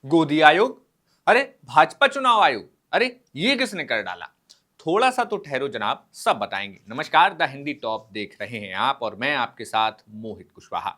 गोदी आयोग, अरे भाजपा चुनाव आयोग, अरे ये किसने कर डाला? थोड़ा सा तो ठहरो जनाब, सब बताएंगे। नमस्कार, द हिंदी टॉप देख रहे हैं आप और मैं आपके साथ मोहित कुशवाहा।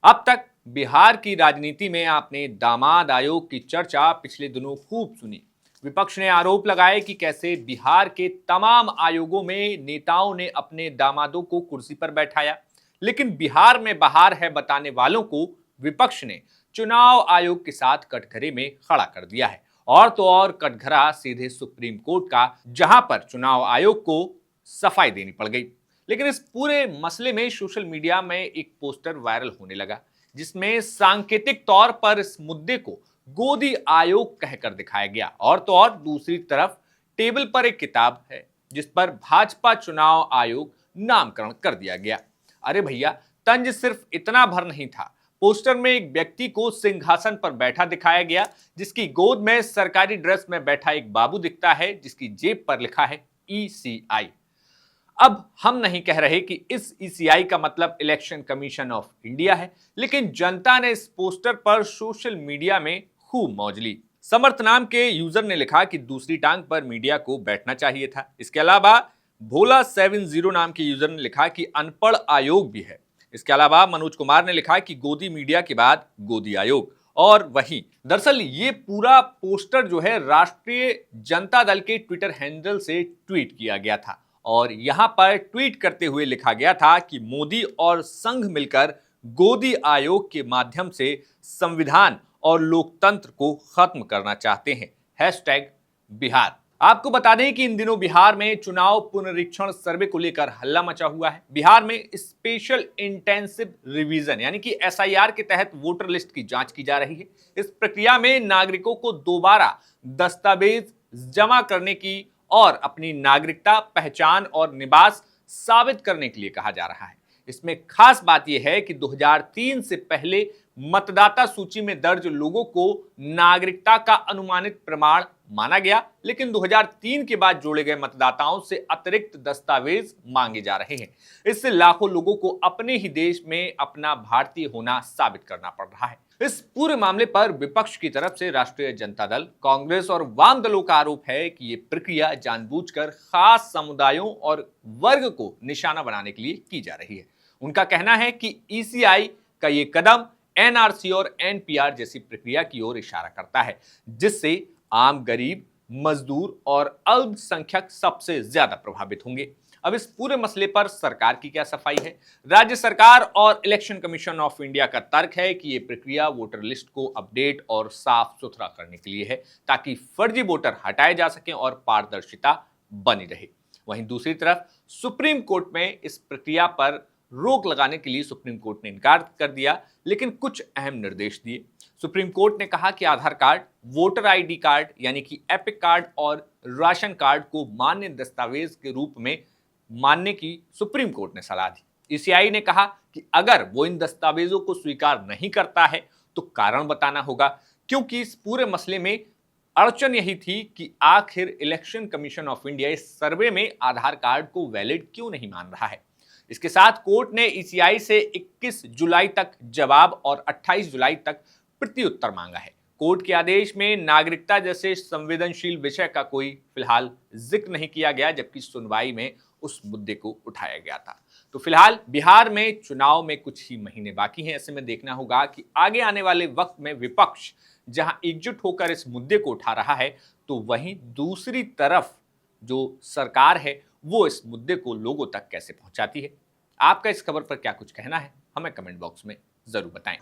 अब तक बिहार की राजनीति में आपने दामाद आयोग की चर्चा पिछले दिनों खूब सुनी। विपक्ष ने आरोप लगाए कि कैसे बिहार के तमाम आयोगों में नेताओं ने अपने दामादों को कुर्सी पर बैठाया, लेकिन बिहार में बहार है बताने वालों को विपक्ष ने चुनाव आयोग के साथ कटघरे में खड़ा कर दिया है। और तो और कटघरा सीधे सुप्रीम कोर्ट का, जहां पर चुनाव आयोग को सफाई देनी पड़ गई। लेकिन इस पूरे मसले में सोशल मीडिया में एक पोस्टर वायरल होने लगा, जिसमें सांकेतिक तौर पर इस मुद्दे को गोदी आयोग कहकर दिखाया गया। और तो और दूसरी तरफ टेबल पर एक किताब है जिस पर भाजपा चुनाव आयोग नामकरण कर दिया गया। अरे भैया, तंज सिर्फ इतना भर नहीं था। पोस्टर में एक व्यक्ति को सिंहासन पर बैठा दिखाया गया, जिसकी गोद में सरकारी ड्रेस में बैठा एक बाबू दिखता है, जिसकी जेब पर लिखा है ईसीआई। अब हम नहीं कह रहे कि इस ईसीआई का मतलब इलेक्शन कमीशन ऑफ इंडिया है, लेकिन जनता ने इस पोस्टर पर सोशल मीडिया में खूब मौज ली। समर्थ नाम के यूजर ने लिखा कि दूसरी टांग पर मीडिया को बैठना चाहिए था। इसके अलावा भोला 70 नाम के यूजर ने लिखा कि अनपढ़ आयोग भी है। इसके अलावा मनोज कुमार ने लिखा कि गोदी मीडिया के बाद गोदी आयोग। और वहीं दरअसल ये पूरा पोस्टर जो है राष्ट्रीय जनता दल के ट्विटर हैंडल से ट्वीट किया गया था और यहां पर ट्वीट करते हुए लिखा गया था कि मोदी और संघ मिलकर गोदी आयोग के माध्यम से संविधान और लोकतंत्र को खत्म करना चाहते हैं। हैशटैग बिहार। आपको बता दें कि इन दिनों बिहार में चुनाव पुनरीक्षण सर्वे को लेकर हल्ला मचा हुआ है। बिहार में स्पेशल इंटेंसिव रिवीजन यानी कि एसआईआर के तहत वोटर लिस्ट की जांच की जा रही है। इस प्रक्रिया में नागरिकों को दोबारा दस्तावेज जमा करने की और अपनी नागरिकता, पहचान और निवास साबित करने के लिए कहा जा रहा है। इसमें खास बात यह है कि 2003 से पहले मतदाता सूची में दर्ज लोगों को नागरिकता का अनुमानित प्रमाण माना गया, लेकिन 2003 के बाद जोड़े गए मतदाताओं से अतिरिक्त दस्तावेज मांगे जा रहे हैं। इससे लाखों लोगों को अपने ही देश में अपना भारतीय होना साबित करना पड़ रहा है। इस पूरे मामले पर विपक्ष की तरफ से राष्ट्रीय जनता दल, कांग्रेस और वाम दलों का आरोप है कि यह प्रक्रिया जानबूझकर खास समुदायों और वर्ग को निशाना बनाने के लिए की जा रही है। उनका कहना है कि ईसीआई का यह कदम एनआरसी और एनपीआर जैसी प्रक्रिया की ओर इशारा करता है, जिससे आम गरीब, मजदूर और अल्पसंख्यक सबसे ज्यादा प्रभावित होंगे। अब इस पूरे मसले पर सरकार की क्या सफाई है? राज्य सरकार और इलेक्शन कमीशन ऑफ इंडिया का तर्क है कि यह प्रक्रिया वोटर लिस्ट को अपडेट और साफ सुथरा करने के लिए है, ताकि फर्जी वोटर हटाए जा सकें और पारदर्शिता बनी रहे। वहीं दूसरी तरफ सुप्रीम कोर्ट में इस प्रक्रिया पर रोक लगाने के लिए सुप्रीम कोर्ट ने इनकार कर दिया, लेकिन कुछ अहम निर्देश दिए। सुप्रीम कोर्ट ने कहा कि आधार कार्ड, वोटर आईडी कार्ड यानी कि एपिक कार्ड और राशन कार्ड को मान्य दस्तावेज के रूप में मानने की सुप्रीम कोर्ट ने सलाह दी। ईसीआई ने कहा कि अगर वो इन दस्तावेजों को स्वीकार नहीं करता है तो कारण बताना होगा, क्योंकि इस पूरे मसले में अड़चन यही थी कि आखिर इलेक्शन कमीशन ऑफ इंडिया इस सर्वे में आधार कार्ड को वैलिड क्यों नहीं मान रहा है। इसके साथ कोर्ट ने ईसीआई से 21 जुलाई तक जवाब और 28 जुलाई तक प्रत्युत्तर मांगा है। कोर्ट के आदेश में नागरिकता जैसे संवेदनशील विषय का कोई फिलहाल जिक्र नहीं किया गया, जबकि सुनवाई में उस मुद्दे को उठाया गया था। तो फिलहाल बिहार में चुनाव में कुछ ही महीने बाकी हैं। ऐसे में देखना होगा कि आगे आने वाले वक्त में विपक्ष जहां एकजुट होकर इस मुद्दे को उठा रहा है, तो वहीं दूसरी तरफ जो सरकार है वो इस मुद्दे को लोगों तक कैसे पहुंचाती है। आपका इस खबर पर क्या कुछ कहना है, हमें कमेंट बॉक्स में जरूर बताएं।